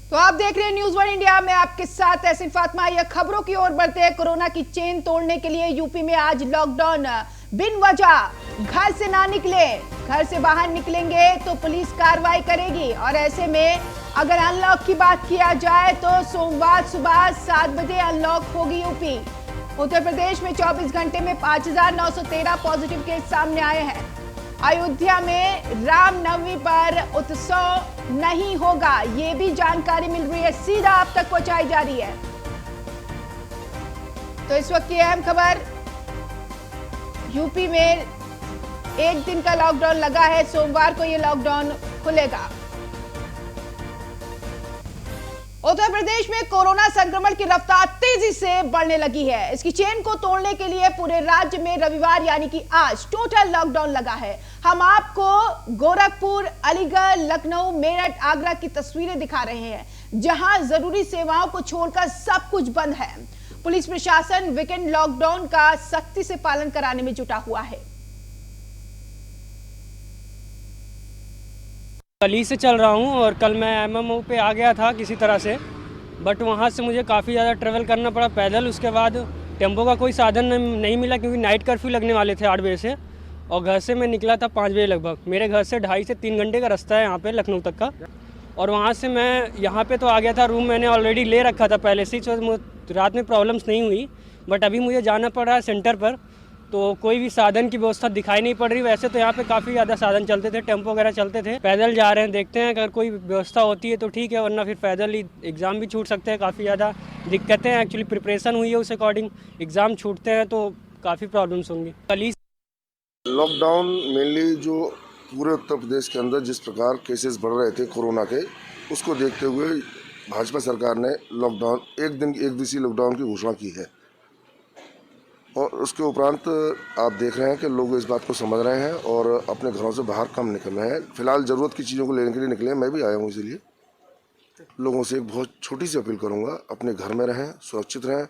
तो आप देख रहे हैं न्यूज़ वन इंडिया में आपके साथ तहसीन फातिमा। यह खबरों की ओर बढ़ते हैं। कोरोना की चेन तोड़ने के लिए यूपी में आज लॉकडाउन। बिन वजह घर से ना निकले, घर से बाहर निकलेंगे तो पुलिस कार्रवाई करेगी। और ऐसे में अगर अनलॉक की बात किया जाए तो सोमवार सुबह 7 बजे अनलॉक होगी यूपी। उत्तर प्रदेश में 24 घंटे में 5,913 पॉजिटिव केस सामने आए हैं। अयोध्या में रामनवमी पर उत्सव नहीं होगा, ये भी जानकारी मिल रही है, सीधा आप तक पहुंचाई जा रही है। तो इस वक्त की अहम खबर, यूपी में एक दिन का लॉकडाउन लगा है, सोमवार को ये लॉकडाउन खुलेगा। उत्तर प्रदेश में कोरोना संक्रमण की रफ्तार तेजी से बढ़ने लगी है। इसकी चेन को तोड़ने के लिए पूरे राज्य में रविवार यानी कि आज टोटल लॉकडाउन लगा है। हम आपको गोरखपुर, अलीगढ़, लखनऊ, मेरठ, आगरा की तस्वीरें दिखा रहे हैं, जहां जरूरी सेवाओं को छोड़कर सब कुछ बंद है। पुलिस प्रशासन वीकेंड लॉकडाउन का सख्ती से पालन कराने में जुटा हुआ है। कल ही से चल रहा हूँ और कल मैं एमएमओ पे आ गया था किसी तरह से, बट वहाँ से मुझे काफ़ी ज़्यादा ट्रैवल करना पड़ा पैदल। उसके बाद टेम्पो का कोई साधन नहीं मिला क्योंकि नाइट कर्फ्यू लगने वाले थे 8 बजे से, और घर से मैं निकला था 5 बजे लगभग। मेरे घर से 2.5 से 3 घंटे का रास्ता है यहाँ पे लखनऊ तक का, और वहाँ से मैं यहाँ पे तो आ गया था। रूम मैंने ऑलरेडी ले रखा था पहले से, तो रात में प्रॉब्लम्स नहीं हुई। बट अभी मुझे जाना पड़ रहा है सेंटर पर, तो कोई भी साधन की व्यवस्था दिखाई नहीं पड़ रही। वैसे तो यहाँ पे काफ़ी ज़्यादा साधन चलते थे, टेम्पो वगैरह चलते थे। पैदल जा रहे हैं, देखते हैं अगर कोई व्यवस्था होती है तो ठीक है, वरना फिर पैदल ही एग्ज़ाम भी छूट सकते हैं। काफ़ी ज़्यादा दिक्कतें हैं, एक्चुअली प्रिपरेशन हुई है उस अकॉर्डिंग एग्ज़ाम छूटते हैं तो काफ़ी प्रॉब्लम्स होंगी। कल लॉकडाउन मेनली जो पूरे उत्तर प्रदेश के अंदर जिस प्रकार केसेस बढ़ रहे थे कोरोना के, उसको देखते हुए भाजपा सरकार ने लॉकडाउन एक दिवसीय लॉकडाउन की घोषणा की है। और उसके उपरांत आप देख रहे हैं कि लोग इस बात को समझ रहे हैं और अपने घरों से बाहर कम निकल रहे हैं। फिलहाल ज़रूरत की चीज़ों को लेने के लिए निकले हैं, मैं भी आया हूँ। इसीलिए लोगों से एक बहुत छोटी सी अपील करूँगा, अपने घर में रहें, सुरक्षित रहें।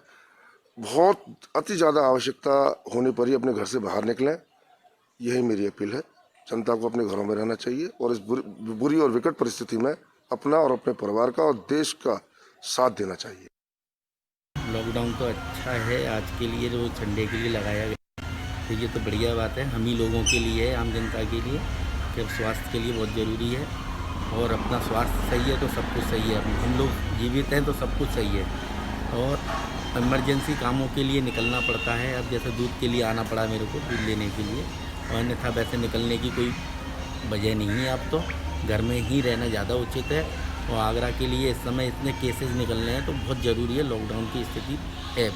बहुत अति ज़्यादा आवश्यकता होने पर ही अपने घर से बाहर निकलें, यही मेरी अपील है। जनता को अपने घरों में रहना चाहिए और इस बुरी और विकट परिस्थिति में अपना और अपने परिवार का और देश का साथ देना चाहिए। लॉकडाउन तो अच्छा है आज के लिए, जो संडे के लिए लगाया गया तो ये तो बढ़िया बात है। हम ही लोगों के लिए, आम जनता के लिए, कि स्वास्थ्य के लिए बहुत ज़रूरी है। और अपना स्वास्थ्य सही है तो सब कुछ सही है। हम लोग जीवित हैं तो सब कुछ सही है। और इमरजेंसी कामों के लिए निकलना पड़ता है। अब जैसे दूध के लिए आना पड़ा मेरे को, दूध लेने के लिए, और अन्यथा वैसे निकलने की कोई वजह नहीं है। अब तो घर में ही रहना ज़्यादा उचित है। और आगरा के लिए इस समय इतने केसेस निकल रहे हैं तो बहुत ज़रूरी है, लॉकडाउन की स्थिति है।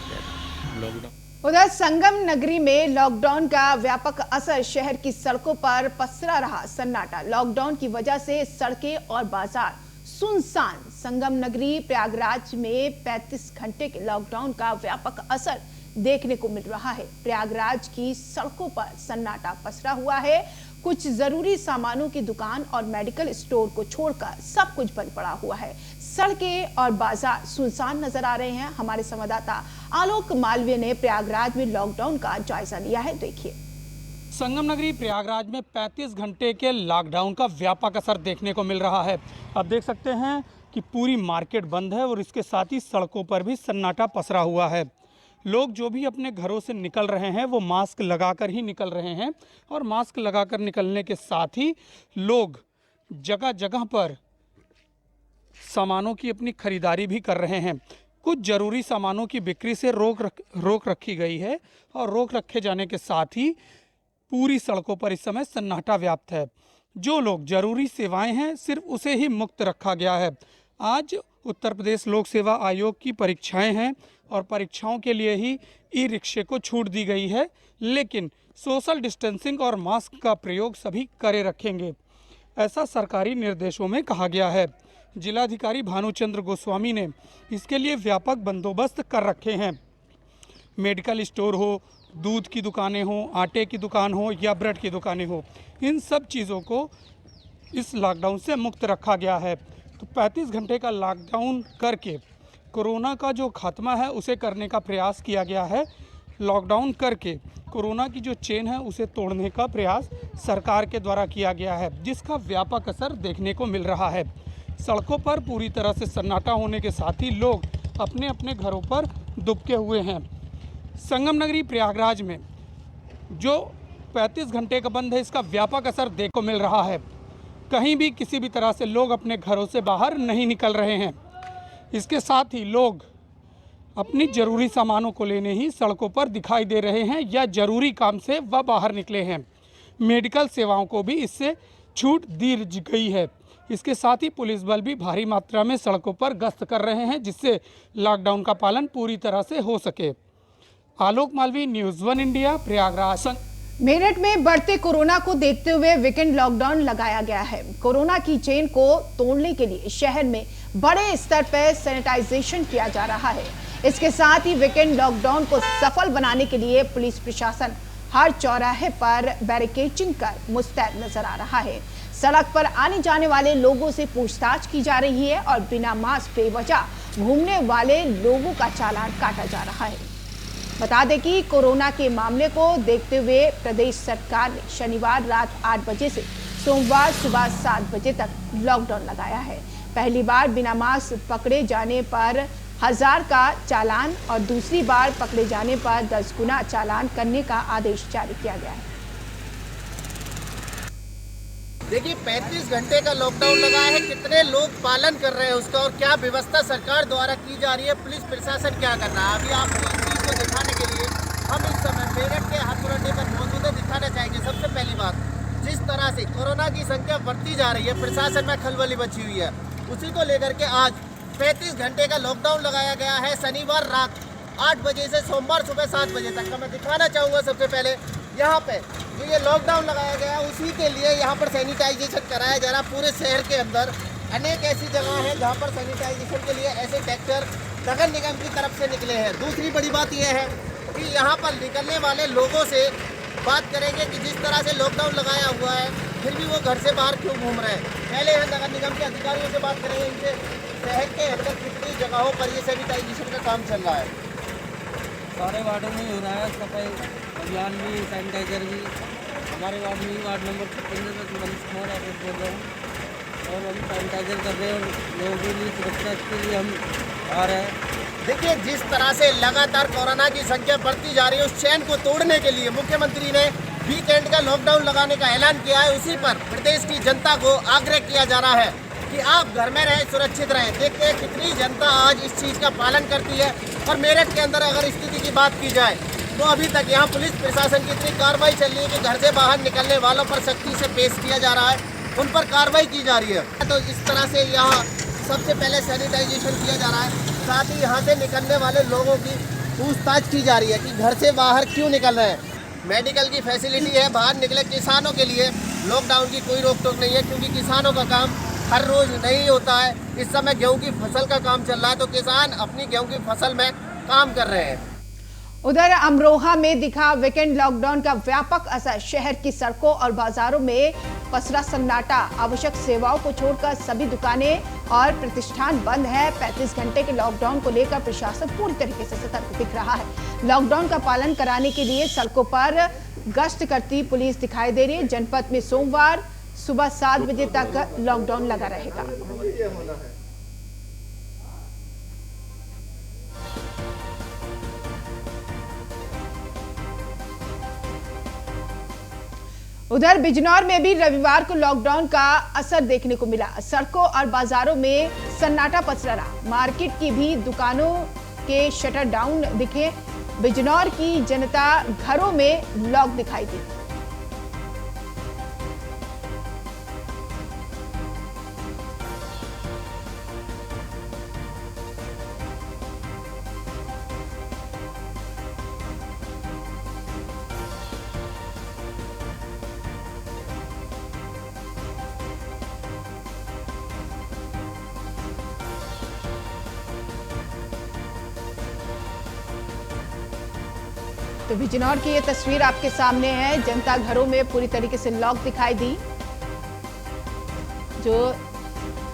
लॉकडाउन उधर संगम नगरी में लॉकडाउन का व्यापक असर, शहर की सड़कों पर पसरा रहा सन्नाटा। लॉकडाउन की वजह से सड़कें और बाजार सुनसान। संगम नगरी प्रयागराज में 35 घंटे के लॉकडाउन का व्यापक असर देखने को मिल रहा है। प्रयागराज की सड़कों पर सन्नाटा पसरा हुआ है। कुछ जरूरी सामानों की दुकान और मेडिकल स्टोर को छोड़कर सब कुछ बंद पड़ा हुआ है। सड़कें और बाजार सुनसान नजर आ रहे हैं। हमारे संवाददाता आलोक मालवीय ने प्रयागराज में लॉकडाउन का जायजा लिया है, देखिए। संगम नगरी प्रयागराज में 35 घंटे के लॉकडाउन का व्यापक असर देखने को मिल रहा है। आप देख सकते हैं कि पूरी मार्केट बंद है और इसके साथ ही सड़कों पर भी सन्नाटा पसरा हुआ है। लोग जो भी अपने घरों से निकल रहे हैं वो मास्क लगाकर ही निकल रहे हैं, और मास्क लगाकर निकलने के साथ ही लोग जगह जगह पर सामानों की अपनी खरीदारी भी कर रहे हैं। कुछ ज़रूरी सामानों की बिक्री से रोक रखी गई है, और रोक रखे जाने के साथ ही पूरी सड़कों पर इस समय सन्नाटा व्याप्त है। जो लोग ज़रूरी सेवाएं हैं सिर्फ उसे ही मुक्त रखा गया है। आज उत्तर प्रदेश लोक सेवा आयोग की परीक्षाएं हैं और परीक्षाओं के लिए ही ई रिक्शे को छूट दी गई है, लेकिन सोशल डिस्टेंसिंग और मास्क का प्रयोग सभी करे रखेंगे, ऐसा सरकारी निर्देशों में कहा गया है। जिलाधिकारी भानुचंद्र गोस्वामी ने इसके लिए व्यापक बंदोबस्त कर रखे हैं। मेडिकल स्टोर हो, दूध की दुकानें हो, आटे की दुकान हो या ब्रेड की दुकानें हो, इन सब चीज़ों को इस लॉकडाउन से मुक्त रखा गया है। तो 35 घंटे का लॉकडाउन करके कोरोना का जो खात्मा है उसे करने का प्रयास किया गया है। लॉकडाउन करके कोरोना की जो चेन है उसे तोड़ने का प्रयास सरकार के द्वारा किया गया है, जिसका व्यापक असर देखने को मिल रहा है। सड़कों पर पूरी तरह से सन्नाटा होने के साथ ही लोग अपने अपने घरों पर दुबके हुए हैं। संगम नगरी प्रयागराज में जो 35 घंटे का बंद है, इसका व्यापक असर देखने को मिल रहा है। कहीं भी किसी भी तरह से लोग अपने घरों से बाहर नहीं निकल रहे हैं। इसके साथ ही लोग अपनी ज़रूरी सामानों को लेने ही सड़कों पर दिखाई दे रहे हैं या ज़रूरी काम से वह बाहर निकले हैं। मेडिकल सेवाओं को भी इससे छूट दी गई है। इसके साथ ही पुलिस बल भी भारी मात्रा में सड़कों पर गश्त कर रहे हैं, जिससे लॉकडाउन का पालन पूरी तरह से हो सके। आलोक मालवी, न्यूज़ 1 इंडिया, प्रयागराज। मेरठ में बढ़ते कोरोना को देखते हुए वीकेंड लॉकडाउन लगाया गया है। कोरोना की चेन को तोड़ने के लिए शहर में बड़े स्तर पर सैनिटाइजेशन किया जा रहा है। इसके साथ ही वीकेंड लॉकडाउन को सफल बनाने के लिए पुलिस प्रशासन हर चौराहे पर बैरिकेडिंग कर मुस्तैद नजर आ रहा है। सड़क पर आने जाने वाले लोगों से पूछताछ की जा रही है और बिना मास्क बेवजह घूमने वाले लोगों का चालान काटा जा रहा है। बता दें कि कोरोना के मामले को देखते हुए प्रदेश सरकार ने शनिवार रात 8 बजे से सोमवार सुबह 7 बजे तक लॉकडाउन लगाया है। पहली बार बिना मास्क पकड़े जाने पर 1000 का चालान और दूसरी बार पकड़े जाने पर 10 गुना चालान करने का आदेश जारी किया गया है। देखिए 35 घंटे का लॉकडाउन लगा है, कितने लोग पालन कर रहे हैं उसका और क्या व्यवस्था सरकार द्वारा की जा रही है, पुलिस प्रशासन क्या कर रहा है। अभी आपको इस चीज़ को दिखाने के लिए हम इस समय मेरठ के हाथुर अड्डे पर मौजूद है। दिखाना चाहेंगे सबसे पहली बात, जिस तरह से कोरोना की संख्या बढ़ती जा रही है, प्रशासन में खलबली मची हुई है। उसी को लेकर के आज 35 घंटे का लॉकडाउन लगाया गया है। शनिवार रात 8 बजे से सोमवार सुबह 7 बजे तक का मैं दिखाना चाहूँगा। सबसे पहले यहाँ पे जो ये लॉकडाउन लगाया गया है, उसी के लिए यहाँ पर सैनिटाइजेशन कराया जा रहा है। पूरे शहर के अंदर अनेक ऐसी जगह हैं जहाँ पर सैनिटाइजेशन के लिए ऐसे ट्रैक्टर नगर निगम की तरफ से निकले हैं। दूसरी बड़ी बात यह है कि यहाँ पर निकलने वाले लोगों से बात करेंगे कि जिस तरह से लॉकडाउन लगाया हुआ है, फिर भी वो घर से बाहर क्यों घूम रहे हैं। पहले यहाँ नगर निगम के अधिकारियों से बात करेंगे, इनसे शहर के अंदर कितनी जगहों पर ये सैनिटाइजेशन का काम चल रहा है। सारे वार्डों में ही हो रहा है सफाई अभियान भी, सैनिटाइजर भी। हमारे वार्ड में ही वार्ड नंबर 15 तक मनीष कुमार ऑफिस बोल रहे हैं और हम सैनिटाइजर कर रहे हैं और लोगों के लिए सुरक्षा के लिए हम आ रहे हैं। देखिए जिस तरह से लगातार कोरोना की संख्या बढ़ती जा रही है, उस चैन को तोड़ने के लिए मुख्यमंत्री ने वीकेंड का लॉकडाउन लगाने का ऐलान किया है। उसी पर प्रदेश की जनता को आग्रह किया जा रहा है कि आप घर में रहें, सुरक्षित रहें। देखते हैं कितनी जनता आज इस चीज़ का पालन करती है। और मेरठ के अंदर अगर स्थिति की बात की जाए तो अभी तक यहाँ पुलिस प्रशासन की इतनी कार्रवाई चल रही है कि घर से बाहर निकलने वालों पर सख्ती से पेश किया जा रहा है, उन पर कार्रवाई की जा रही है। तो इस तरह से यहाँ सबसे पहले सैनिटाइजेशन किया जा रहा है। साथ ही यहाँ से निकलने वाले लोगों की पूछताछ की जा रही है कि घर से बाहर क्यों निकल रहे हैं। मेडिकल की फैसिलिटी है, बाहर निकले किसानों के लिए लॉकडाउन की कोई रोक टोक नहीं है, क्योंकि किसानों का काम हर रोज नहीं होता है। इस समय गेहूं की फसल का काम चल रहा है, तो किसान अपनी गेहूं की फसल में काम कर रहे हैं। उधर अमरोहा में दिखा वीकेंड लॉकडाउन का व्यापक असर। शहर की सड़कों और बाजारों में पसरा सन्नाटा। आवश्यक सेवाओं को छोड़कर सभी दुकानें और प्रतिष्ठान बंद है। 35 घंटे के लॉकडाउन को लेकर प्रशासन पूरी तरीके से सतर्क दिख रहा है। लॉकडाउन का पालन कराने के लिए सड़कों पर गश्त करती पुलिस दिखाई दे रही है। जनपद में सोमवार सुबह 7 बजे तक लॉकडाउन लगा रहेगा। उधर बिजनौर में भी रविवार को लॉकडाउन का असर देखने को मिला। सड़कों और बाजारों में सन्नाटा पसरा रहा। मार्केट की भी दुकानों के शटर डाउन दिखे। बिजनौर की जनता घरों में लॉक दिखाई दी। तो बिजनौर की ये तस्वीर आपके सामने है। जनता घरों में पूरी तरीके से लॉक दिखाई दी। जो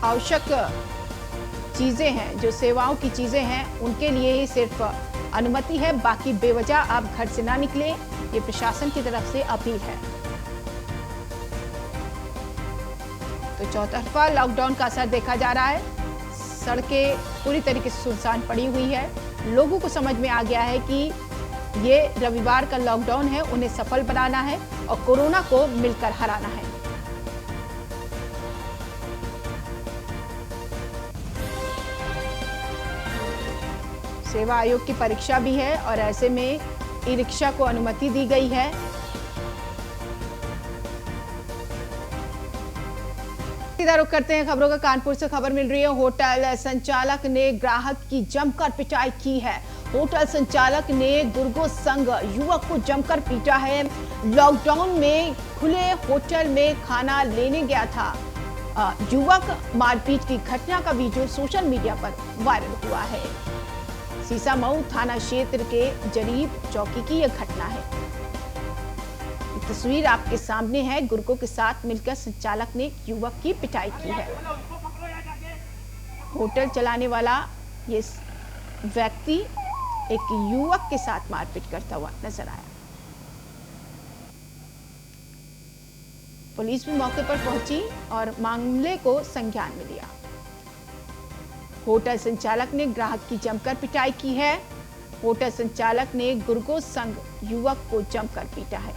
आवश्यक चीजें हैं, जो सेवाओं की चीजें हैं, उनके लिए ही सिर्फ अनुमति है। बाकी बेवजह आप घर से ना निकलें, ये प्रशासन की तरफ से अपील है। तो तो चौतरफा लॉकडाउन का असर देखा जा रहा है। सड़कें पूरी तरीके से सुनसान पड़ी हुई है। लोगों को समझ में आ गया है कि ये रविवार का लॉकडाउन है, उन्हें सफल बनाना है और कोरोना को मिलकर हराना है। सेवा आयोग की परीक्षा भी है और ऐसे में ई रिक्शा को अनुमति दी गई है। सीधा रुख करते हैं खबरों का। कानपुर से खबर मिल रही है, होटल संचालक ने ग्राहक की जमकर पिटाई की है। होटल संचालक ने गुर्गो संग युवक को जमकर पीटा है। लॉकडाउन में खुले होटल में खाना लेने गया था युवक। मारपीट की घटना का वीडियो सोशल मीडिया पर वायरल हुआ है। सीसामऊ थाना क्षेत्र के जरीब चौकी की यह घटना है। तस्वीर आपके सामने है। गुर्गो के साथ मिलकर संचालक ने युवक की पिटाई की है। होटल चलाने वाला ये व्यक्ति एक युवक के साथ मारपीट करता हुआ नजर आया। पुलिस भी मौके पर पहुंची और मामले को संज्ञान में लिया। होटल संचालक ने ग्राहक की जमकर पिटाई की है। होटल संचालक ने गुर्गो संग युवक को जमकर पीटा है।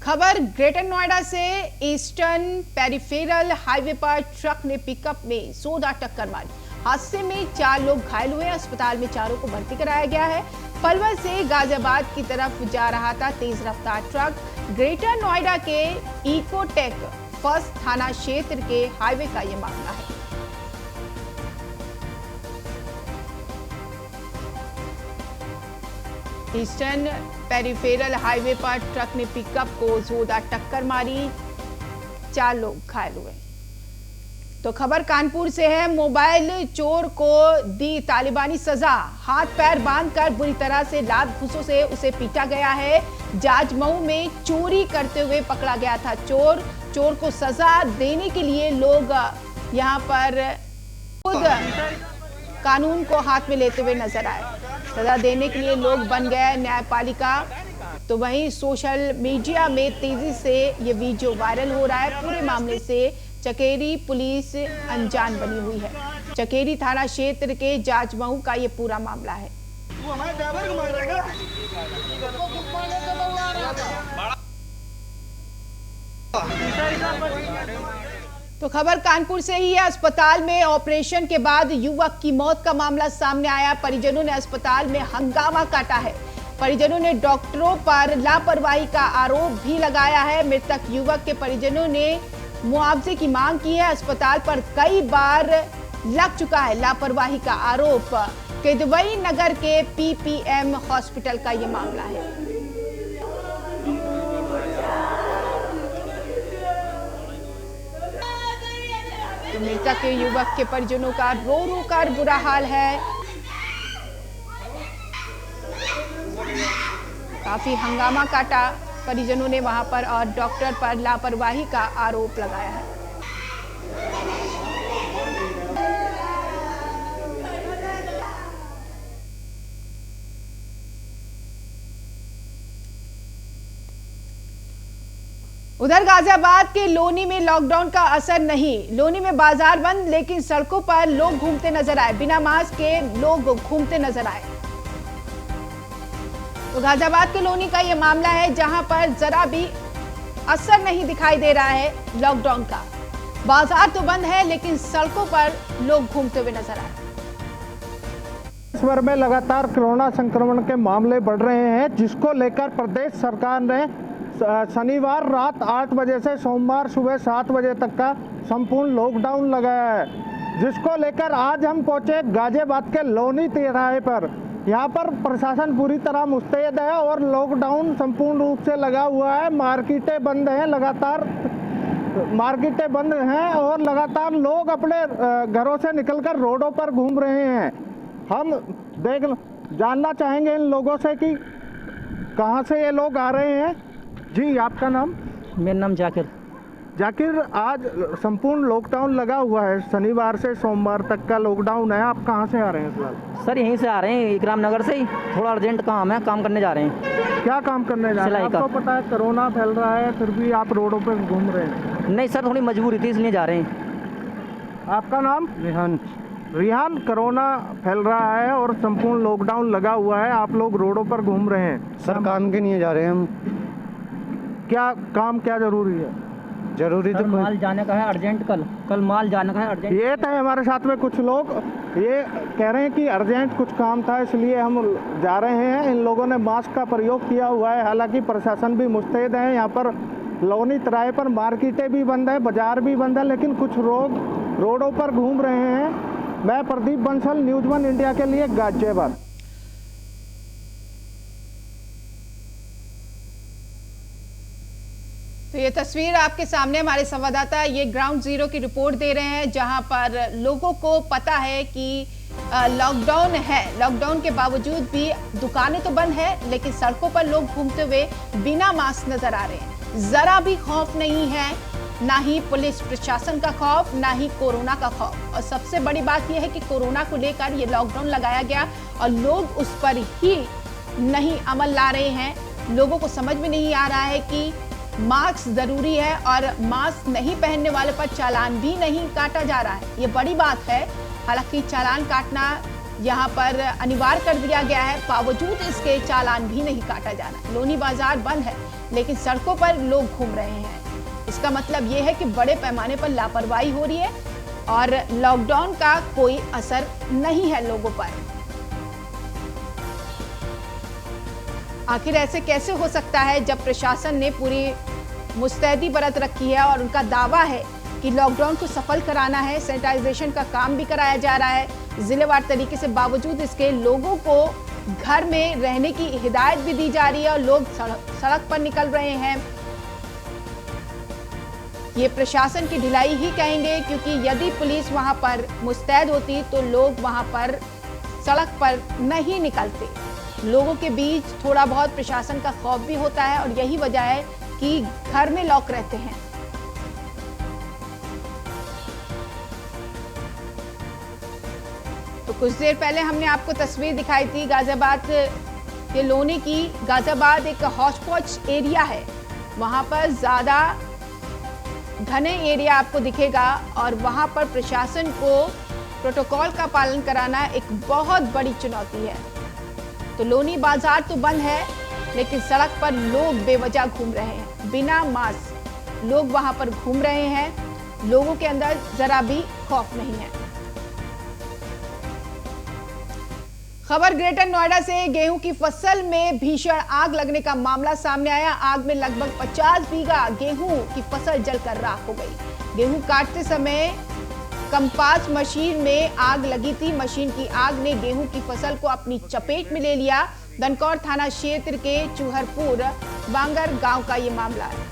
खबर ग्रेटर नोएडा से। ईस्टर्न पेरिफेरल हाईवे पर ट्रक ने पिकअप में सोदा टक्कर मारी। हादसे में 4 लोग घायल हुए। अस्पताल में चारों को भर्ती कराया गया है। पलवल से गाजियाबाद की तरफ जा रहा था तेज रफ्तार ट्रक। ग्रेटर नोएडा के इकोटेक फर्स्ट थाना क्षेत्र के हाईवे का यह मामला है। ईस्टर्न पेरिफेरल हाईवे पर ट्रक ने पिकअप को जोरदार टक्कर मारी। 4 लोग घायल हुए। तो खबर कानपुर से है। मोबाइल चोर को दी तालिबानी सजा। हाथ पैर बांधकर बुरी तरह से लात घूंसों से उसे पीटा गया है। जाजमऊ में चोरी करते हुए पकड़ा गया था चोर को सजा देने के लिए लोग यहां पर खुद कानून को हाथ में लेते हुए नजर आए। सजा देने के लिए लोग बन गए न्यायपालिका। तो वहीं सोशल मीडिया में तेजी से ये वीडियो वायरल हो रहा है। पूरे मामले से चकेरी पुलिस अनजान बनी हुई है। चकेरी थाना क्षेत्र के जाजमऊ का ये पूरा मामला है। तो खबर कानपुर से ही है। अस्पताल में ऑपरेशन के बाद युवक की मौत का मामला सामने आया। परिजनों ने अस्पताल में हंगामा काटा है। परिजनों ने डॉक्टरों पर लापरवाही का आरोप भी लगाया है। मृतक युवक के परिजनों ने मुआवजे की मांग की है। अस्पताल पर कई बार लग चुका है लापरवाही का आरोप। किदवई नगर के पीपीएम हॉस्पिटल का यह मामला है। तो मृतक के युवक के परिजनों का रो रो कर बुरा हाल है। काफी हंगामा काटा परिजनों ने वहां पर और डॉक्टर पर लापरवाही का आरोप लगाया है। उधर गाजियाबाद के लोनी में लॉकडाउन का असर नहीं। लोनी में बाजार बंद, लेकिन सड़कों पर लोग घूमते नजर आए। बिना मास्क के लोग घूमते नजर आए। तो गाजियाबाद के लोनी का यह मामला है, जहां पर जरा भी असर नहीं दिखाई दे रहा है लॉकडाउन का। बाजार तो बंद है, लेकिन सड़कों पर लोग घूमते हुए नजर आए। देश भर में लगातार कोरोना संक्रमण के मामले बढ़ रहे हैं, जिसको लेकर प्रदेश सरकार ने शनिवार रात 8 बजे से सोमवार सुबह 7 बजे तक का संपूर्ण लॉकडाउन लगाया है, जिसको लेकर आज हम पहुंचे गाजियाबाद के लोनी तिराहे पर। यहाँ पर प्रशासन पूरी तरह मुस्तैद है और लॉकडाउन संपूर्ण रूप से लगा हुआ है। मार्केटें बंद हैं, लगातार मार्केटें बंद हैं और लगातार लोग अपने घरों से निकलकर रोडों पर घूम रहे हैं। हम जानना चाहेंगे इन लोगों से कि कहाँ से ये लोग आ रहे हैं। जी, आपका नाम? मेरा नाम जाकिर। जाकिर, आज संपूर्ण लॉकडाउन लगा हुआ है, शनिवार से सोमवार तक का लॉकडाउन है। आप कहाँ से आ रहे हैं फिलहाल? सर यहीं से आ रहे हैं, इकराम नगर से ही। थोड़ा अर्जेंट काम है, काम करने जा रहे हैं। क्या काम करने जा रहे हैं? सिलाई का। आपको पता है कोरोना फैल रहा है, फिर भी आप रोडों पर घूम रहे हैं। नहीं सर, थोड़ी मजबूरी थी इसलिए जा रहे हैं। आपका नाम? रेहान। रिहान, कोरोना फैल रहा है और संपूर्ण लॉकडाउन लगा हुआ है, आप लोग रोडों पर घूम रहे हैं। सर काम के लिए जा रहे हैं हम। क्या काम, क्या जरूरी है? जरूरी तो माल जाने का है अर्जेंट, कल माल जाने का है अर्जेंट। ये था हमारे साथ में कुछ लोग, ये कह रहे हैं कि अर्जेंट कुछ काम था इसलिए हम जा रहे हैं। इन लोगों ने मास्क का प्रयोग किया हुआ है, हालांकि प्रशासन भी मुस्तैद है। यहाँ पर लोनी तराई पर मार्केटें भी बंद है, बाजार भी बंद है, लेकिन कुछ लोग रोडों पर घूम रहे हैं। मैं प्रदीप बंसल, न्यूज़ 1 इंडिया के लिए गाजियाबाद। तो ये तस्वीर आपके सामने हमारे संवाददाता ये ग्राउंड जीरो की रिपोर्ट दे रहे हैं, जहां पर लोगों को पता है कि लॉकडाउन है। लॉकडाउन के बावजूद भी दुकानें तो बंद है, लेकिन सड़कों पर लोग घूमते हुए बिना मास्क नजर आ रहे हैं। जरा भी खौफ नहीं है, ना ही पुलिस प्रशासन का खौफ, ना ही कोरोना का खौफ। और सबसे बड़ी बात यह है कि कोरोना को लेकर ये लॉकडाउन लगाया गया और लोग उस पर ही नहीं अमल ला रहे हैं। लोगों को समझ में नहीं आ रहा है कि मास्क जरूरी है और मास्क नहीं पहनने वाले पर चालान भी नहीं काटा जा रहा है। ये बड़ी बात है। हालांकि चालान काटना यहाँ पर अनिवार्य कर दिया गया है, बावजूद इसके चालान भी नहीं काटा जा रहा है। लोनी बाजार बंद है, लेकिन सड़कों पर लोग घूम रहे हैं। इसका मतलब ये है कि बड़े पैमाने पर लापरवाही हो रही है और लॉकडाउन का कोई असर नहीं है लोगों पर। आखिर ऐसे कैसे हो सकता है जब प्रशासन ने पूरी मुस्तैदी बरत रखी है और उनका दावा है कि लॉकडाउन को सफल कराना है, सैनिटाइजेशन का काम भी कराया जा रहा है जिलेवार तरीके से, बावजूद इसके लोगों को घर में रहने की हिदायत भी दी जा रही है और लोग सड़क पर निकल रहे हैं। ये प्रशासन की ढिलाई ही कहेंगे, क्योंकि यदि पुलिस वहां पर मुस्तैद होती तो लोग वहां पर सड़क पर नहीं निकलते। लोगों के बीच थोड़ा बहुत प्रशासन का खौफ भी होता है और यही वजह है कि घर में लॉक रहते हैं। तो कुछ देर पहले हमने आपको तस्वीर दिखाई थी गाजियाबाद के लोनी की। गाजियाबाद एक हौच-पौच एरिया है, वहां पर ज्यादा घने एरिया आपको दिखेगा और वहां पर प्रशासन को प्रोटोकॉल का पालन कराना एक बहुत बड़ी चुनौती है। तो लोनी बाजार तो बंद है, लेकिन सड़क पर लोग बेवजह घूम रहे हैं, बिना मास्क लोग वहां पर घूम रहे हैं। लोगों के अंदर जरा भी खौफ नहीं है। खबर ग्रेटर नोएडा से, गेहूं की फसल में भीषण आग लगने का मामला सामने आया। आग में लगभग 50 बीघा गेहूं की फसल जलकर राख हो गई। गेहूं काटते समय कंपास मशीन में आग लगी थी। मशीन की आग ने गेहूं की फसल को अपनी चपेट में ले लिया। दनकौर थाना क्षेत्र के चूहरपुर बांगर गांव का ये मामला है।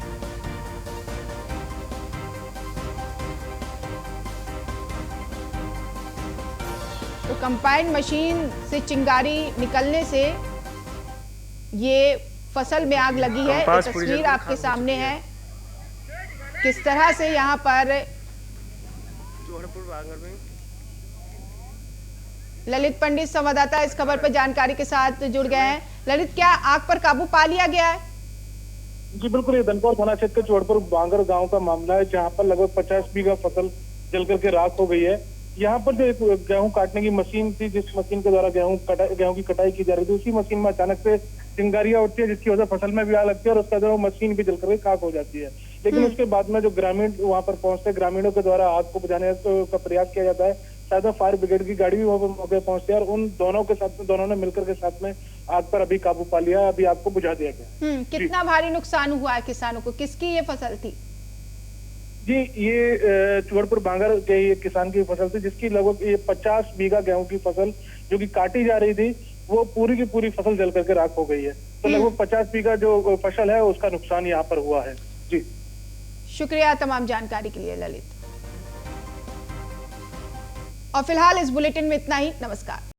तो कंपाइन मशीन से चिंगारी निकलने से ये फसल में आग लगी है। ये तस्वीर आपके सामने है, किस तरह से यहाँ पर ललित पंडित संवाददाता इस खबर पर जानकारी के साथ जुड़ गए हैं। ललित, क्या आग पर काबू पा लिया गया है? जी बिल्कुल, ये दनकौर थाना क्षेत्र के चौड़पुर बांगर गांव का मामला है, जहां पर लगभग 50 बीघा फसल जलकर के राख हो गई है। यहाँ पर जो एक गेहूं काटने की मशीन थी, जिस मशीन के द्वारा गेहूं की कटाई की जा रही थी, उसी मशीन में अचानक से चिंगारियां उठती है, जिसकी वजह से फसल में भी आग लगती है और उसका जो मशीन भी जलकर के खाक हो जाती है। लेकिन उसके बाद में जो ग्रामीण वहां पर पहुंचते, ग्रामीणों के द्वारा आग को बुझाने का प्रयास किया जाता है। साथ में फायर ब्रिगेड की गाड़ी भी वहां पर मौके पहुंचती है और उन दोनों के साथ में, दोनों ने मिलकर के साथ में आग पर अभी काबू पा लिया है। अभी आग को बुझा दिया गया। कितना भारी नुकसान हुआ है किसानों को? किसकी ये फसल थी? जी, ये चूहरपुर बांगर के ये किसान की फसल थी, जिसकी लगभग ये 50 बीघा गेहूं की फसल जो कि काटी जा रही थी, वो पूरी की पूरी फसल जल करके राख हो गई है। तो लगभग 50 बीघा जो फसल है उसका नुकसान यहाँ पर हुआ है। जी शुक्रिया तमाम जानकारी के लिए ललित। और फिलहाल इस बुलेटिन में इतना ही। नमस्कार।